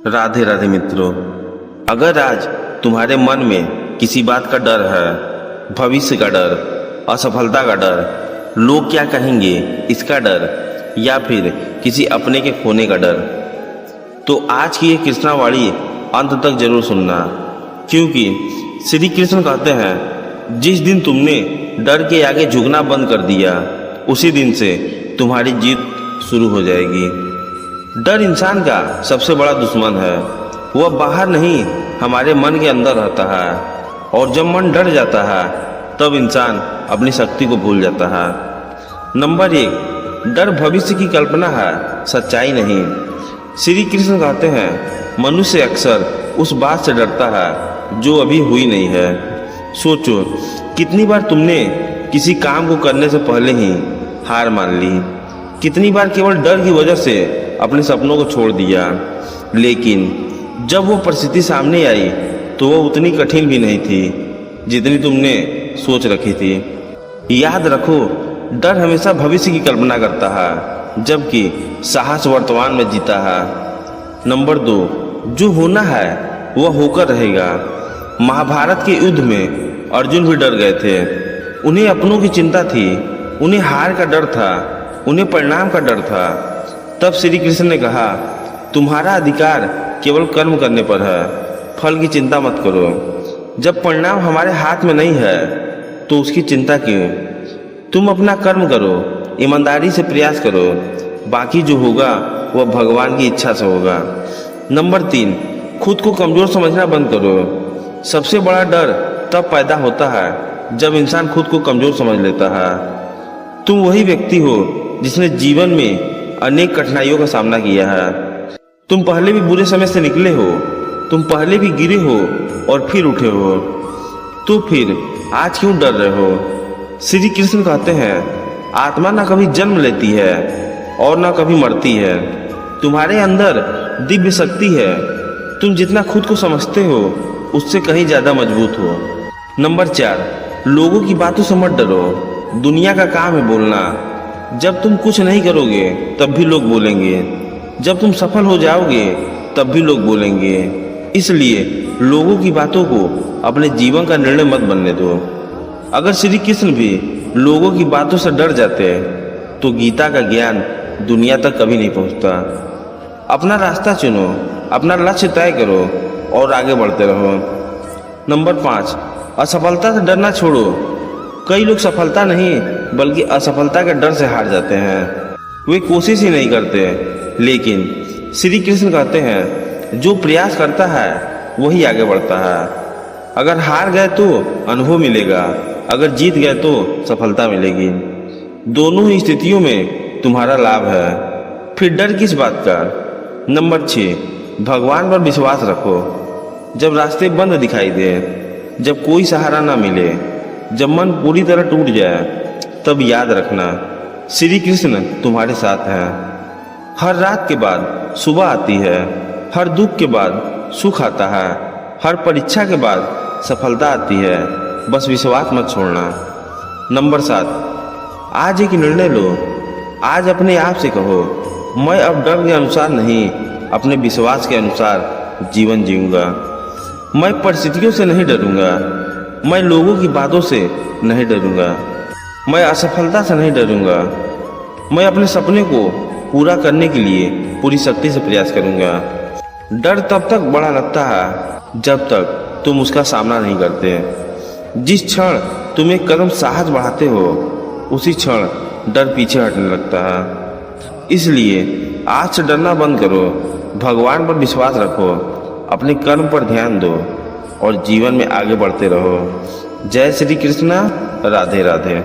राधे राधे मित्रों। अगर आज तुम्हारे मन में किसी बात का डर है, भविष्य का डर, असफलता का डर, लोग क्या कहेंगे इसका डर, या फिर किसी अपने के खोने का डर, तो आज की ये कृष्णावाणी अंत तक जरूर सुनना। क्योंकि श्री कृष्ण कहते हैं, जिस दिन तुमने डर के आगे झुकना बंद कर दिया, उसी दिन से तुम्हारी जीत शुरू हो जाएगी। डर इंसान का सबसे बड़ा दुश्मन है। वह बाहर नहीं, हमारे मन के अंदर रहता है, और जब मन डर जाता है तब इंसान अपनी शक्ति को भूल जाता है। नंबर 1, डर भविष्य की कल्पना है, सच्चाई नहीं। श्री कृष्ण कहते हैं, मनुष्य अक्सर उस बात से डरता है जो अभी हुई नहीं है। सोचो, कितनी बार तुमने किसी काम को करने से पहले ही हार मान ली, कितनी बार केवल डर की वजह से अपने सपनों को छोड़ दिया। लेकिन जब वो परिस्थिति सामने आई तो वो उतनी कठिन भी नहीं थी जितनी तुमने सोच रखी थी। याद रखो, डर हमेशा भविष्य की कल्पना करता है, जबकि साहस वर्तमान में जीता है। नंबर 2, जो होना है वह होकर रहेगा। महाभारत के युद्ध में अर्जुन भी डर गए थे। उन्हें अपनों की चिंता थी, उन्हें हार का डर था, उन्हें परिणाम का डर था। तब श्री कृष्ण ने कहा, तुम्हारा अधिकार केवल कर्म करने पर है, फल की चिंता मत करो। जब परिणाम हमारे हाथ में नहीं है तो उसकी चिंता क्यों? तुम अपना कर्म करो, ईमानदारी से प्रयास करो, बाकी जो होगा वह भगवान की इच्छा से होगा। नंबर 3, खुद को कमजोर समझना बंद करो। सबसे बड़ा डर तब पैदा होता है जब इंसान खुद को कमजोर समझ लेता है। तुम वही व्यक्ति हो जिसने जीवन में अनेक कठिनाइयों का सामना किया है। तुम पहले भी बुरे समय से निकले हो, तुम पहले भी गिरे हो और फिर उठे हो। तो फिर आज क्यों डर रहे हो? श्री कृष्ण कहते हैं, आत्मा ना कभी जन्म लेती है और ना कभी मरती है। तुम्हारे अंदर दिव्य शक्ति है। तुम जितना खुद को समझते हो उससे कहीं ज्यादा मजबूत हो। नंबर 4, लोगों की बातों से मत डरो। दुनिया का काम है बोलना। जब तुम कुछ नहीं करोगे तब भी लोग बोलेंगे, जब तुम सफल हो जाओगे तब भी लोग बोलेंगे। इसलिए लोगों की बातों को अपने जीवन का निर्णय मत बनने दो। अगर श्री कृष्ण भी लोगों की बातों से डर जाते तो गीता का ज्ञान दुनिया तक कभी नहीं पहुंचता। अपना रास्ता चुनो, अपना लक्ष्य तय करो और आगे बढ़ते रहो। नंबर 5, असफलता से डरना छोड़ो। कई लोग सफलता नहीं बल्कि असफलता के डर से हार जाते हैं। वे कोशिश ही नहीं करते। लेकिन श्री कृष्ण कहते हैं, जो प्रयास करता है वही आगे बढ़ता है। अगर हार गए तो अनुभव मिलेगा, अगर जीत गए तो सफलता मिलेगी। दोनों ही स्थितियों में तुम्हारा लाभ है, फिर डर किस बात का? नंबर 6, भगवान पर विश्वास रखो। जब रास्ते बंद दिखाई दे, जब कोई सहारा ना मिले, जब मन पूरी तरह टूट जाए, तब याद रखना, श्री कृष्ण तुम्हारे साथ हैं। हर रात के बाद सुबह आती है, हर दुख के बाद सुख आता है, हर परीक्षा के बाद सफलता आती है। बस विश्वास मत छोड़ना। नंबर 7, आज एक निर्णय लो। आज अपने आप से कहो, मैं अब डर के अनुसार नहीं, अपने विश्वास के अनुसार जीवन जीऊंगा। मैं परिस्थितियों से नहीं डरूंगा, मैं लोगों की बातों से नहीं डरूंगा, मैं असफलता से नहीं डरूंगा। मैं अपने सपने को पूरा करने के लिए पूरी शक्ति से प्रयास करूंगा। डर तब तक बड़ा लगता है जब तक तुम उसका सामना नहीं करते। जिस क्षण तुम एक कदम साहस बढ़ाते हो, उसी क्षण डर पीछे हटने लगता है। इसलिए आज से डरना बंद करो, भगवान पर विश्वास रखो, अपने कर्म पर ध्यान दो और जीवन में आगे बढ़ते रहो। जय श्री कृष्णा। राधे राधे।